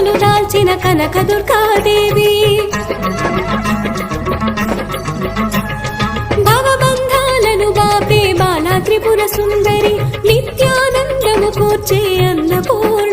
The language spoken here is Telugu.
రూపులు దాల్చిన కనక దుర్గాదేవి భవబంధాలను బాపే బాలా త్రిపుర సుందరి నిత్యానందము కూర్చే అన్నపూర్ణ